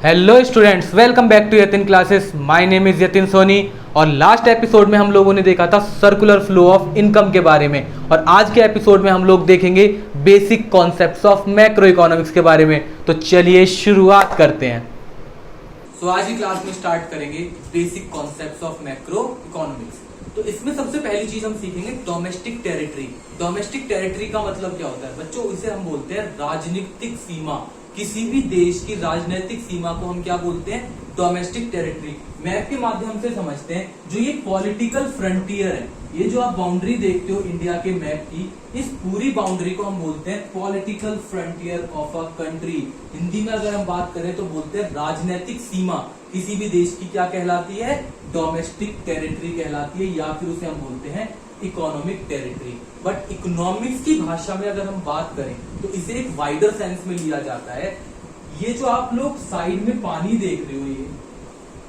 Hello students, welcome back to Yatin classes. My name is Yatin Soni. और last episode में हम लोगों ने देखा था सर्कुलर फ्लो ऑफ इनकम के बारे में, और आज के एपिसोड में हम लोग देखेंगे basic concepts of macro economics के बारे में। तो चलिए शुरुआत करते हैं। तो आज की क्लास में स्टार्ट करेंगे basic concepts of macro economics. तो इसमें सबसे पहली चीज हम सीखेंगे डोमेस्टिक टेरिटरी। डोमेस्टिक टेरिटरी का मतलब क्या होता है बच्चों? इसे हम बोलते हैं राजनीतिक सीमा। किसी भी देश की राजनीतिक सीमा को हम क्या बोलते हैं? Domestic territory. मैप के माध्यम से समझते हैं। जो ये पॉलिटिकल फ्रंटियर है, ये जो आप बाउंड्री देखते हो इंडिया के मैप की, इस पूरी बाउंड्री को हम बोलते हैं political frontier of a country. Hindi में अगर हम बात करें तो बोलते हैं राजनीतिक सीमा किसी भी देश की क्या कहलाती है? डोमेस्टिक टेरिटरी कहलाती है, या फिर उसे हम बोलते हैं इकोनॉमिक टेरिटरी। बट इकोनॉमिक्स की भाषा में अगर हम बात करें तो इसे एक वाइडर सेंस में लिया जाता है। ये जो आप लोग साइड में पानी देख रहे हो, ये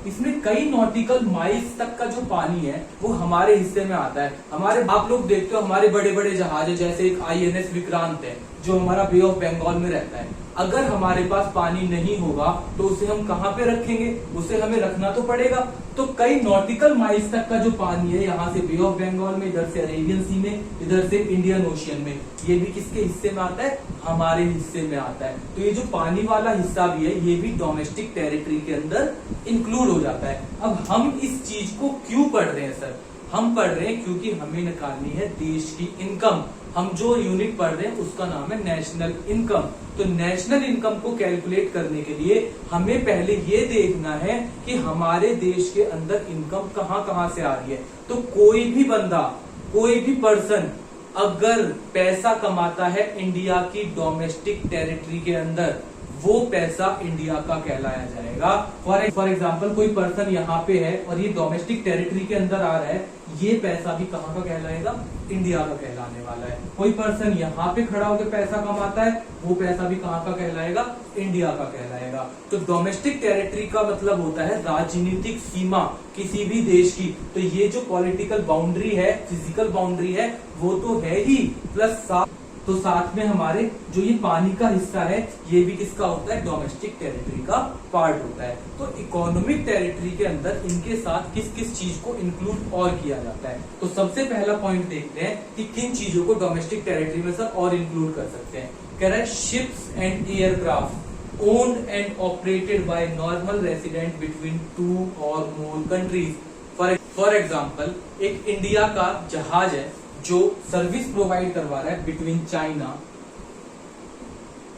इसमें कई नॉटिकल माइल्स तक का जो पानी है वो हमारे हिस्से में आता है। हमारे आप लोग देखते हो हमारे बड़े बड़े जहाज है, जैसे एक INS विक्रांत है जो हमारा बे ऑफ बंगाल में रहता है। अगर हमारे पास पानी नहीं होगा तो उसे हम कहाँ पे रखेंगे? उसे हमें रखना तो पड़ेगा। तो कई नॉटिकल माइल्स तक का जो पानी है, यहाँ से बे ऑफ बंगाल में, इधर से अरेबियन सी में, इधर से इंडियन ओशियन में, ये भी किसके हिस्से में आता है? हमारे हिस्से में आता है। तो ये जो पानी वाला हिस्सा भी है, ये भी डोमेस्टिक टेरिटरी के अंदर इंक्लूड हो जाता है। अब हम इस चीज को क्यों पढ़ रहे हैं सर? हम पढ़ रहे हैं क्योंकि हमें निकालनी है देश की इनकम। हम जो यूनिट पढ़ रहे हैं उसका नाम है नेशनल इनकम। तो नेशनल इनकम को कैलकुलेट करने के लिए हमें पहले ये देखना है कि हमारे देश के अंदर इनकम कहाँ कहाँ से आ रही है। तो कोई भी बंदा, कोई भी पर्सन अगर पैसा कमाता है इंडिया की डोमेस्टिक टेरिटरी के अंदर, वो पैसा इंडिया का कहलाया जाएगा। फॉर एग्जाम्पल कोई पर्सन यहाँ पे है और ये डोमेस्टिक टेरिटरी के अंदर आ रहा है, ये पैसा भी कहाँ का कहलाएगा? इंडिया का कहलाने वाला है। कोई पर्सन यहाँ पे खड़ा होकर पैसा कमाता है, वो पैसा भी कहाँ का कहलाएगा? इंडिया का कहलाएगा। तो डोमेस्टिक टेरिटरी का मतलब होता है राजनीतिक सीमा किसी भी देश की। तो ये जो पॉलिटिकल बाउंड्री है, फिजिकल बाउंड्री है, वो तो है ही, प्लस तो साथ में हमारे जो ये पानी का हिस्सा है, ये भी किसका होता है? डोमेस्टिक टेरिटरी का पार्ट होता है। तो इकोनॉमिक टेरिटरी के अंदर इनके साथ किस किस चीज को इंक्लूड और किया जाता है। तो सबसे पहला पॉइंट देखते हैं कि किन चीजों को डोमेस्टिक टेरिटरी में सर और इंक्लूड कर सकते हैं। कह रहा है ships and aircraft owned and operated by normal resident between 2 और मोर कंट्रीज। फॉर एग्जाम्पल एक इंडिया का जहाज है जो सर्विस प्रोवाइड करवा रहा है बिटवीन चाइना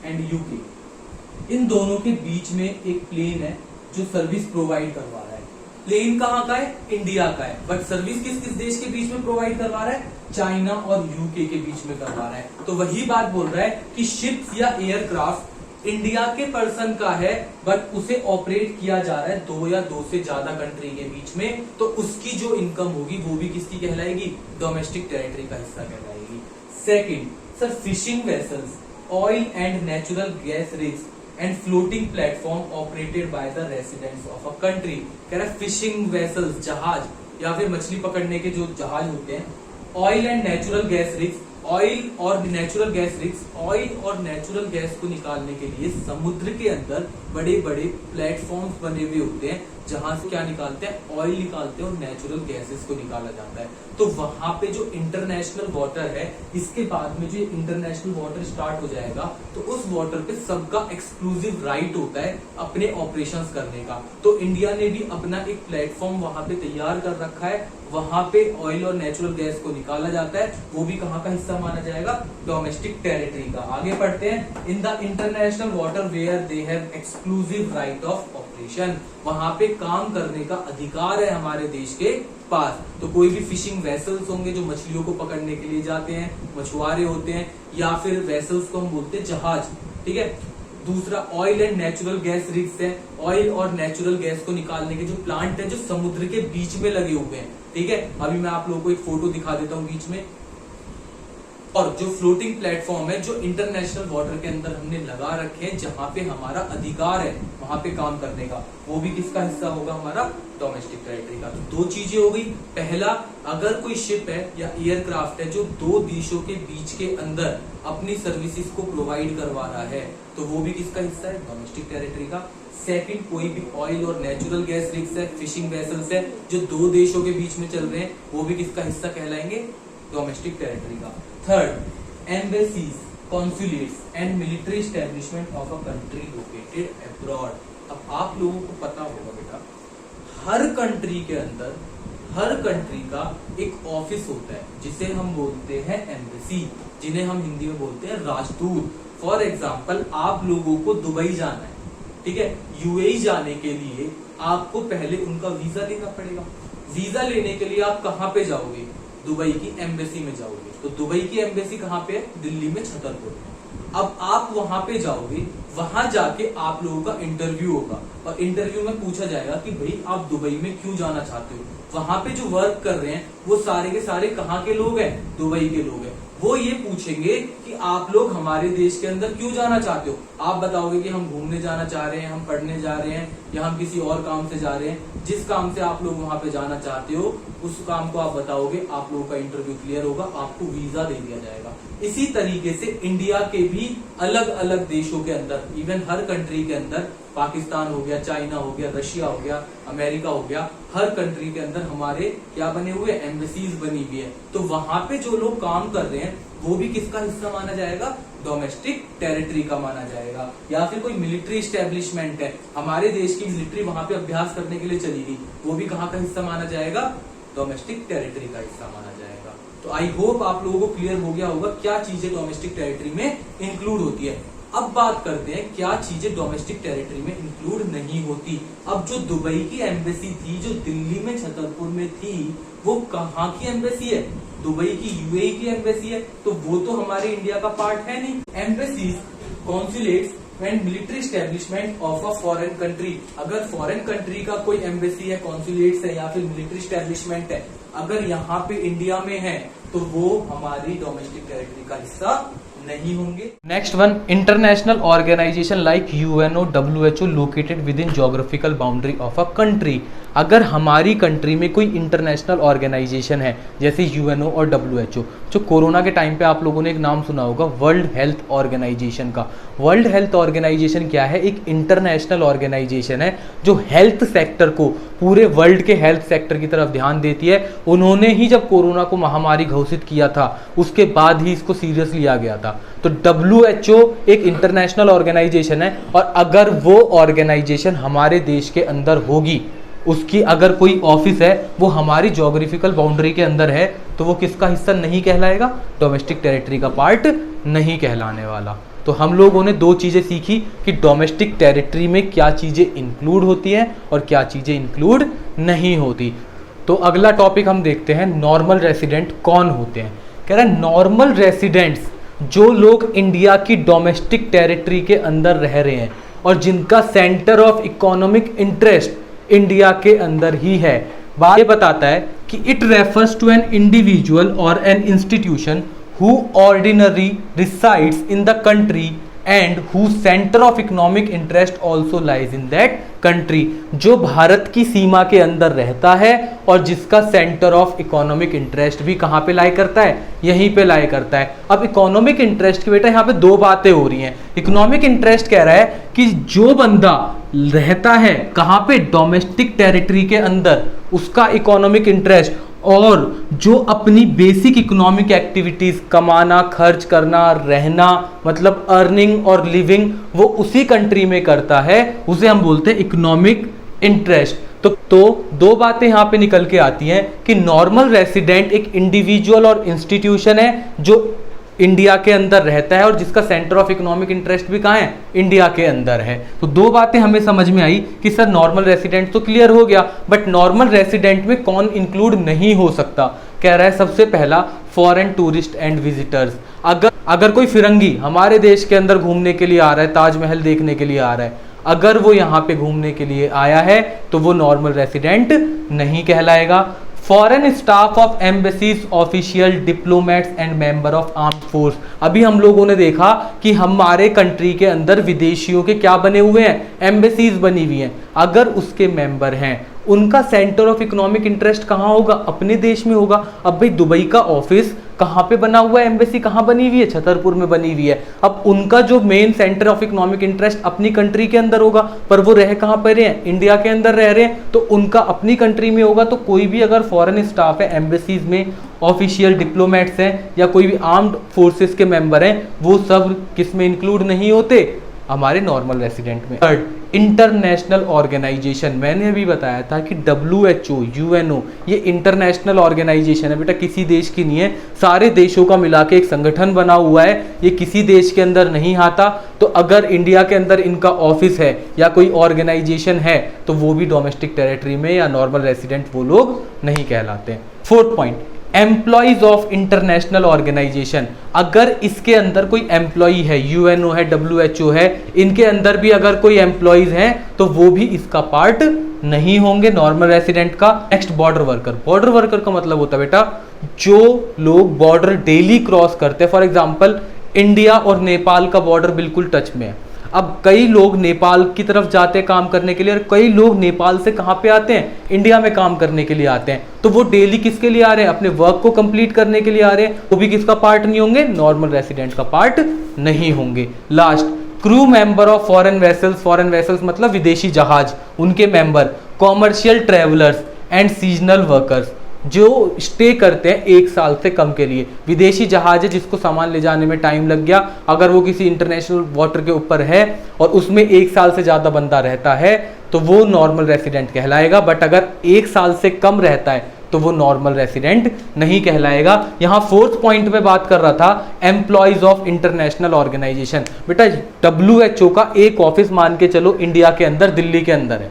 एंड यूके। इन दोनों के बीच में एक प्लेन है जो सर्विस प्रोवाइड करवा रहा है। प्लेन कहाँ का है? इंडिया का है, बट सर्विस किस किस देश के बीच में प्रोवाइड करवा रहा है? चाइना और यूके के बीच में करवा रहा है। तो वही बात बोल रहा है कि शिप्स या एयरक्राफ्ट इंडिया के पर्सन का है, बट उसे ऑपरेट किया जा रहा है 2 या 2 से ज्यादा कंट्री के बीच में। तो उसकी जो इनकम होगी वो भी किसकी कहलाएगी? डोमेस्टिक टेरिटरी का हिस्सा कहलाएगी। Second sir, fishing vessels, oil and natural gas rigs and floating platform operated by the residents of a country. कह रहा है फिशिंग वेसल्स, जहाज या फिर मछली पकड़ने के जो जहाज होते हैं, oil and natural gas rigs, oil और नेचुरल गैस रिग्स, ऑयल और नेचुरल गैस को निकालने के लिए समुद्र के अंदर बड़े बड़े प्लेटफॉर्म्स बने हुए होते हैं, जहां से क्या निकालते हैं? ऑयल निकालते हैं और नेचुरल गैसेस को निकाला जाता है। तो वहां पे जो इंटरनेशनल वाटर है, इसके बाद में जो इंटरनेशनल वाटर स्टार्ट हो जाएगा तो उस वाटर पे सबका एक्सक्लूसिव राइट होता है अपने ऑपरेशंस करने का। तो इंडिया ने भी अपना एक प्लेटफॉर्म वहां पे तैयार कर रखा है, वहां पे ऑयल और नेचुरल गैस को निकाला जाता है। वो भी कहाँ का हिस्सा माना जाएगा? डोमेस्टिक टेरिटरी का। आगे पढ़ते हैं। In the international water where they have exclusive right of operation. वहां पे काम करने का अधिकार है हमारे देश के पास। तो कोई भी फिशिंग वेसल्स होंगे जो मछलियों को पकड़ने के लिए जाते हैं, मछुआरे होते हैं, या फिर वेसल्स को हम बोलते हैं जहाज, ठीक है। दूसरा oil and natural gas rigs है, ऑयल और नेचुरल गैस को निकालने के जो प्लांट है जो समुद्र के बीच में लगे हुए हैं, ठीक है। अभी मैं आप लोगों को एक फोटो दिखा देता हूँ बीच में। और जो फ्लोटिंग प्लेटफॉर्म है जो इंटरनेशनल वाटर के अंदर हमने लगा रखे हैं, जहां पे हमारा अधिकार है वहां पे काम करने का, वो भी किसका हिस्सा होगा? हमारा डोमेस्टिक टेरिटरी का। तो 2 चीजें हो गई। पहला, अगर कोई शिप है या एयरक्राफ्ट है जो 2 देशों के बीच के अंदर अपनी सर्विसेज को प्रोवाइड करवा रहा है, तो वो भी किसका हिस्सा है? डोमेस्टिक टेरिटरी का। सेकंड, कोई भी ऑयल और नेचुरल गैस रिग्स है, फिशिंग वेसल्स है जो दो देशों के बीच में चल रहे हैं, वो भी किसका हिस्सा कहलाएंगे? डोमेस्टिक टेरिटरी का। Third, embassies, consulates and military establishment of a country located abroad. अब आप लोगों को पता होगा बेटा, हर कंट्री के अंदर हर कंट्री का एक ऑफिस होता है जिसे हम बोलते हैं एम्बेसी, जिन्हें हम हिंदी में बोलते हैं राजदूत। फॉर एग्जाम्पल, आप लोगों को दुबई जाना है, ठीक है, यूएई जाने के लिए आपको पहले उनका वीजा लेना पड़ेगा। वीजा लेने के लिए आप कहाँ पे जाओगे? दुबई की एम्बेसी में जाओगे। तो दुबई की एम्बेसी कहाँ पे है? दिल्ली में, छतरपुर में। अब आप वहां पे जाओगे, वहां जाके आप लोगों का इंटरव्यू होगा और इंटरव्यू में पूछा जाएगा कि भाई आप दुबई में क्यों जाना चाहते हो। वहां पे जो वर्क कर रहे हैं वो सारे के सारे कहाँ के लोग हैं? दुबई के लोग हैं। वो ये पूछेंगे कि आप लोग हमारे देश के अंदर क्यों जाना चाहते हो। आप बताओगे कि हम घूमने जाना चाह रहे हैं, हम पढ़ने जा रहे हैं, या हम किसी और काम से जा रहे हैं। जिस काम से आप लोग वहां पे जाना चाहते हो उस काम को आप बताओगे, आप लोगों का इंटरव्यू क्लियर होगा, आपको वीजा दे दिया जाएगा। इसी तरीके से इंडिया के भी अलग अलग देशों के अंदर, इवन हर कंट्री के अंदर, पाकिस्तान हो गया, चाइना हो गया, रशिया हो गया, अमेरिका हो गया, हर कंट्री के अंदर हमारे क्या बने हुए? एम्बेसीज बनी हुई है। तो वहां पे जो लोग काम कर रहे हैं वो भी किसका हिस्सा माना जाएगा? डोमेस्टिक टेरिटरी का माना जाएगा। या फिर कोई मिलिट्री एस्टेब्लिशमेंट है, हमारे देश की मिलिट्री वहां पे अभ्यास करने के लिए चली गई, वो भी कहाँ का हिस्सा माना जाएगा? डोमेस्टिक टेरिटरी का हिस्सा माना जाएगा। तो आई होप आप लोगों को क्लियर हो गया होगा क्या चीजें डोमेस्टिक टेरिटरी में इंक्लूड होती है। अब बात करते हैं क्या चीजें डोमेस्टिक टेरिटरी में इंक्लूड नहीं होती। अब जो दुबई की एम्बेसी थी, जो दिल्ली में छतरपुर में थी, वो कहाँ की एम्बेसी है? दुबई की, यूएई की एम्बेसी है। तो वो तो हमारे इंडिया का पार्ट है नहीं। Embassies, consulates and military establishment of a foreign country, अगर फॉरेन कंट्री का कोई एम्बेसी है, कॉन्सुलेट्स है या फिर मिलिट्री एस्टेब्लिशमेंट है, अगर यहाँ पे इंडिया में है तो वो हमारी डोमेस्टिक टेरिटरी का हिस्सा नहीं होंगे। Next one, international organization like UNO, WHO located within geographical boundary of a country. अगर हमारी कंट्री में कोई इंटरनेशनल ऑर्गेनाइजेशन है जैसे यूएनओ और डब्ल्यूएचओ, जो कोरोना के टाइम पे आप लोगों ने एक नाम सुना होगा वर्ल्ड हेल्थ ऑर्गेनाइजेशन का। वर्ल्ड हेल्थ ऑर्गेनाइजेशन क्या है? एक इंटरनेशनल ऑर्गेनाइजेशन है जो हेल्थ सेक्टर को, पूरे वर्ल्ड के हेल्थ सेक्टर की तरफ ध्यान देती है। उन्होंने ही जब कोरोना को महामारी घोषित किया था उसके बाद ही इसको सीरियस लिया गया था। तो डब्ल्यूएचओ एक इंटरनेशनल ऑर्गेनाइजेशन है और अगर वो ऑर्गेनाइजेशन हमारे देश के अंदर होगी, उसकी अगर कोई ऑफिस है वो हमारी ज्योग्राफिकल बाउंड्री के अंदर है, तो वो किसका हिस्सा नहीं कहलाएगा? डोमेस्टिक टेरिटरी का पार्ट नहीं कहलाने वाला। तो हम लोगों ने दो चीज़ें सीखी कि डोमेस्टिक टेरिटरी में क्या चीज़ें इंक्लूड होती हैं और क्या चीज़ें इंक्लूड नहीं होती। तो अगला टॉपिक हम देखते हैं, नॉर्मल रेसिडेंट कौन होते हैं। कह रहे हैं नॉर्मल रेसिडेंट्स, जो लोग इंडिया की डोमेस्टिक टेरिटरी के अंदर रह रहे हैं और जिनका centre of economic interest India के अंदर ही है। बात ये बताता है कि it refers to an individual और an institution who ordinarily resides in the country and whose center of economic interest also lies in that country। जो भारत की सीमा के अंदर रहता है और जिसका सेंटर ऑफ इकोनॉमिक इंटरेस्ट भी कहाँ पे लाई करता है? यहीं पे लाई करता है। अब इकोनॉमिक इंटरेस्ट की बेटा यहाँ पे दो बातें हो रही हैं। इकोनॉमिक इंटरेस्ट कह रहा है कि जो बंदा रहता है कहाँ पे? डोमेस्टिक टेरिटरी के अंदर, उसका इकोनॉमिक इंटरेस्ट, और जो अपनी बेसिक इकोनॉमिक एक्टिविटीज, कमाना, खर्च करना, रहना, मतलब अर्निंग और लिविंग, वो उसी कंट्री में करता है, उसे हम बोलते हैं इकोनॉमिक इंटरेस्ट। तो दो बातें यहां पे निकल के आती हैं कि नॉर्मल रेसिडेंट एक इंडिविजुअल और इंस्टीट्यूशन है जो इंडिया के अंदर रहता है और जिसका सेंटर ऑफ इकोनॉमिक इंटरेस्ट भी कहाँ है? इंडिया के अंदर है। तो दो बातें हमें समझ में आई कि सर नॉर्मल रेसिडेंट तो क्लियर हो गया, बट नॉर्मल रेसिडेंट में कौन इंक्लूड नहीं हो सकता? कह रहा है सबसे पहला फॉरेन टूरिस्ट एंड विजिटर्स। अगर कोई फिरंगी हमारे देश के अंदर घूमने के लिए आ रहा है, ताजमहल देखने के लिए आ रहा है, अगर वो यहाँ पे घूमने के लिए आया है तो वो नॉर्मल रेसिडेंट नहीं कहलाएगा। Foreign staff of embassies, official, diplomats and member of armed force. अभी हम लोगों ने देखा कि हमारे कंट्री के अंदर विदेशियों के क्या बने हुए हैं? एम्बेसीज बनी हुई हैं। अगर उसके मेंबर हैं, उनका सेंटर ऑफ इकोनॉमिक इंटरेस्ट कहाँ होगा? अपने देश में होगा। अब भाई दुबई का ऑफिस कहाँ पे बना हुआ है एम्बेसी, कहाँ बनी हुई है, छतरपुर में बनी हुई है। अब उनका जो main centre of economic interest अपनी कंट्री के अंदर होगा, पर वो रह कहाँ पर रहे हैं, इंडिया के अंदर रह रहे हैं, तो उनका अपनी कंट्री में होगा। तो कोई भी अगर फॉरेन स्टाफ है एम्बेसीज में, ऑफिशियल डिप्लोमेट्स हैं या कोई भी आर्म्ड फोर्सेस के मेंबर हैं, वो सब किस में इंक्लूड नहीं होते, हमारे नॉर्मल रेसिडेंट में। थर्ड, इंटरनेशनल ऑर्गेनाइजेशन, मैंने अभी बताया था कि WHO, UNO ये इंटरनेशनल ऑर्गेनाइजेशन है बेटा, किसी देश की नहीं है, सारे देशों का मिला के एक संगठन बना हुआ है, ये किसी देश के अंदर नहीं आता। तो अगर इंडिया के अंदर इनका ऑफिस है या कोई ऑर्गेनाइजेशन है तो वो भी डोमेस्टिक टेरिटरी में या नॉर्मल रेसिडेंट वो लोग नहीं कहलाते। Fourth point, employees of international organization, अगर इसके अंदर कोई एम्प्लॉई है, UNO है, WHO है, इनके अंदर भी अगर कोई एम्प्लॉइज हैं तो वो भी इसका पार्ट नहीं होंगे नॉर्मल रेसिडेंट का। Next, border worker. Border worker का मतलब होता है बेटा जो लोग बॉर्डर डेली क्रॉस करते हैं। फॉर एग्जाम्पल इंडिया और नेपाल का बॉर्डर बिल्कुल टच में है। अब कई लोग नेपाल की तरफ जाते हैं काम करने के लिए, और कई लोग नेपाल से कहाँ पे आते हैं, इंडिया में काम करने के लिए आते हैं। तो वो डेली किसके लिए आ रहे हैं, अपने वर्क को कंप्लीट करने के लिए आ रहे हैं, वो भी किसका पार्ट नहीं होंगे, नॉर्मल रेसिडेंट का पार्ट नहीं होंगे। Last, crew member of foreign vessels. Foreign vessels मतलब विदेशी जहाज, उनके member, commercial travellers and seasonal workers, जो स्टे करते हैं 1 साल से कम के लिए। विदेशी जहाज है जिसको सामान ले जाने में टाइम लग गया, अगर वो किसी इंटरनेशनल वाटर के ऊपर है और उसमें 1 साल से ज़्यादा बंदा रहता है तो वो नॉर्मल रेसिडेंट कहलाएगा। बट अगर 1 साल से कम रहता है तो वो नॉर्मल रेसिडेंट नहीं कहलाएगा। यहाँ फोर्थ पॉइंट में बात कर रहा था एम्प्लॉइज ऑफ इंटरनेशनल ऑर्गेनाइजेशन। बेटा WHO का एक ऑफिस मान के चलो इंडिया के अंदर, दिल्ली के अंदर है,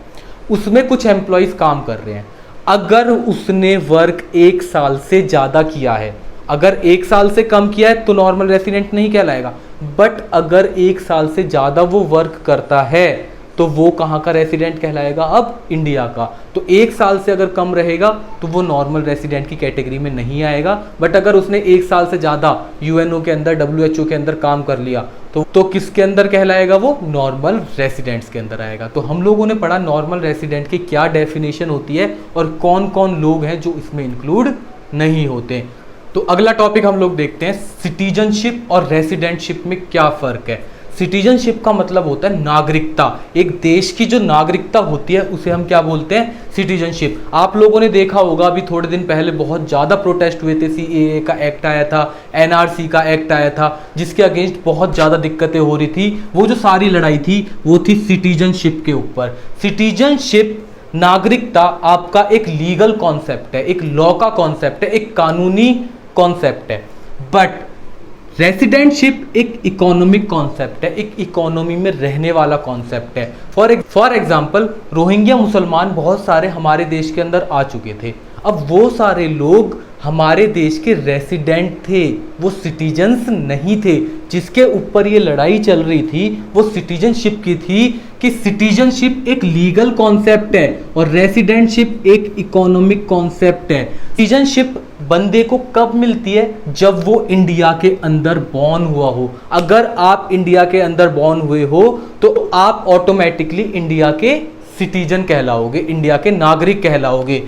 उसमें कुछ एम्प्लॉइज काम कर रहे हैं। अगर उसने वर्क 1 साल से ज़्यादा किया है, अगर 1 साल से कम किया है तो नॉर्मल रेसिडेंट नहीं कहलाएगा। बट अगर 1 साल से ज़्यादा वो वर्क करता है तो वो कहाँ का रेसिडेंट कहलाएगा, अब इंडिया का। तो 1 साल से अगर कम रहेगा तो वो नॉर्मल रेसिडेंट की कैटेगरी में नहीं आएगा। बट अगर उसने 1 साल से ज़्यादा UNO के अंदर, WHO के अंदर काम कर लिया तो किसके अंदर कहलाएगा, वो नॉर्मल रेसिडेंट्स के अंदर आएगा। तो हम लोगों ने पढ़ा नॉर्मल रेसिडेंट की क्या डेफिनेशन होती है और कौन कौन लोग हैं जो इसमें इंक्लूड नहीं होते। तो अगला टॉपिक हम लोग देखते हैं, सिटीजनशिप और रेसिडेंटशिप में क्या फ़र्क है। सिटीजनशिप का मतलब होता है नागरिकता, एक देश की जो नागरिकता होती है उसे हम क्या बोलते हैं, सिटीजनशिप। आप लोगों ने देखा होगा अभी थोड़े दिन पहले बहुत ज़्यादा प्रोटेस्ट हुए थे, CAA का एक्ट आया था, NRC का एक्ट आया था, जिसके अगेंस्ट बहुत ज़्यादा दिक्कतें हो रही थी। वो जो सारी लड़ाई थी वो थी सिटीजनशिप के ऊपर। सिटीजनशिप, नागरिकता आपका एक लीगल कॉन्सेप्ट है, एक लॉ का कॉन्सेप्ट है, एक कानूनी कॉन्सेप्ट है। बट रेसिडेंटशिप एक इकोनॉमिक कॉन्सेप्ट है, एक इकोनॉमी में रहने वाला कॉन्सेप्ट है। फॉर एग्जाम्पल रोहिंग्या मुसलमान बहुत सारे हमारे देश के अंदर आ चुके थे। अब वो सारे लोग हमारे देश के रेसिडेंट थे, वो सिटीजन्स नहीं थे। जिसके ऊपर ये लड़ाई चल रही थी वो सिटीजनशिप की थी, कि सिटीजनशिप एक लीगल कॉन्सेप्ट है और रेसिडेंटशिप एक इकोनॉमिक कॉन्सेप्ट है। सिटीजनशिप बंदे को कब मिलती है, जब वो इंडिया के अंदर बॉर्न हुआ हो। अगर आप इंडिया के अंदर बॉर्न हुए हो तो आप ऑटोमेटिकली इंडिया के सिटीजन कहलाओगे, इंडिया के नागरिक कहलाओगे।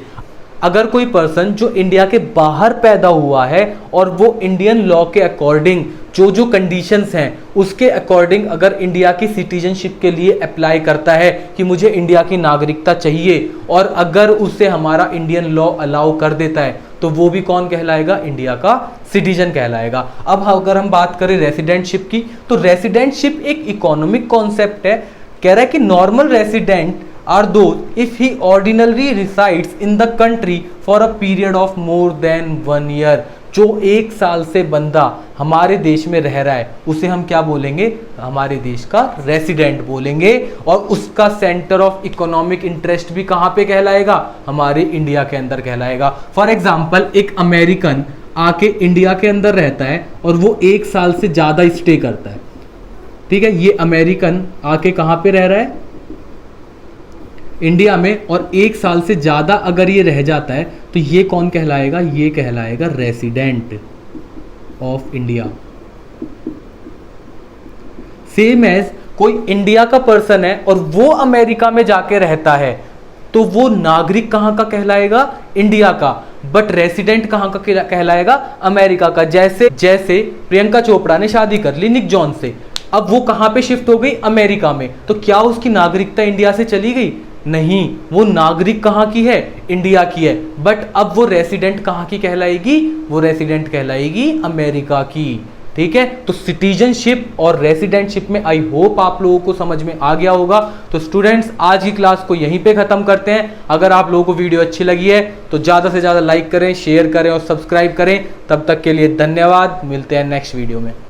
अगर कोई पर्सन जो इंडिया के बाहर पैदा हुआ है और वो इंडियन लॉ के अकॉर्डिंग जो कंडीशंस हैं उसके अकॉर्डिंग अगर इंडिया की सिटीजनशिप के लिए अप्लाई करता है कि मुझे इंडिया की नागरिकता चाहिए, और अगर उसे हमारा इंडियन लॉ अलाउ कर देता है तो वो भी कौन कहलाएगा, इंडिया का सिटीजन कहलाएगा। अब अगर हम बात करें रेसिडेंटशिप की, तो रेसिडेंटशिप एक इकोनॉमिक कॉन्सेप्ट है। कह रहा है कि normal resident are those if he ordinarily resides in the country for a period of more than 1 year। जो 1 साल से बंदा हमारे देश में रह रहा है उसे हम क्या बोलेंगे, हमारे देश का रेसिडेंट बोलेंगे। और उसका सेंटर ऑफ इकोनॉमिक इंटरेस्ट भी कहाँ पे कहलाएगा, हमारे इंडिया के अंदर कहलाएगा। फॉर एग्जाम्पल एक अमेरिकन आके इंडिया के अंदर रहता है और वो 1 साल से ज़्यादा स्टे करता है, ठीक है। ये अमेरिकन आके कहाँ पे रह रहा है, इंडिया में, और 1 साल से ज़्यादा अगर ये रह जाता है तो ये कौन कहलाएगा, ये कहलाएगा resident of India. Same as कोई इंडिया का पर्सन है और वो अमेरिका में जाके रहता है तो वो नागरिक कहाँ का कहलाएगा, इंडिया का। बट रेसिडेंट कहाँ का कहलाएगा? अमेरिका का। जैसे जैसे प्रियंका चोपड़ा ने शादी कर ली निक जॉन से, अब वो कहाँ पे शिफ्ट हो गई? अमेरिका में। तो क्या उसकी नागरिकता इंडिया से चली गई? नहीं, वो नागरिक कहाँ की है? इंडिया की है। बट अब वो रेसिडेंट कहाँ की कहलाएगी? वो रेसिडेंट कहलाएगी अमेरिका की। ठीक है, तो सिटीजनशिप और रेसिडेंटशिप में आई होप आप लोगों को समझ में आ गया होगा। तो स्टूडेंट्स, आज की क्लास को यहीं पे खत्म करते हैं। अगर आप लोगों को वीडियो अच्छी लगी है तो ज़्यादा से ज़्यादा लाइक करें, शेयर करें और सब्सक्राइब करें। तब तक के लिए धन्यवाद, मिलते हैं नेक्स्ट वीडियो में।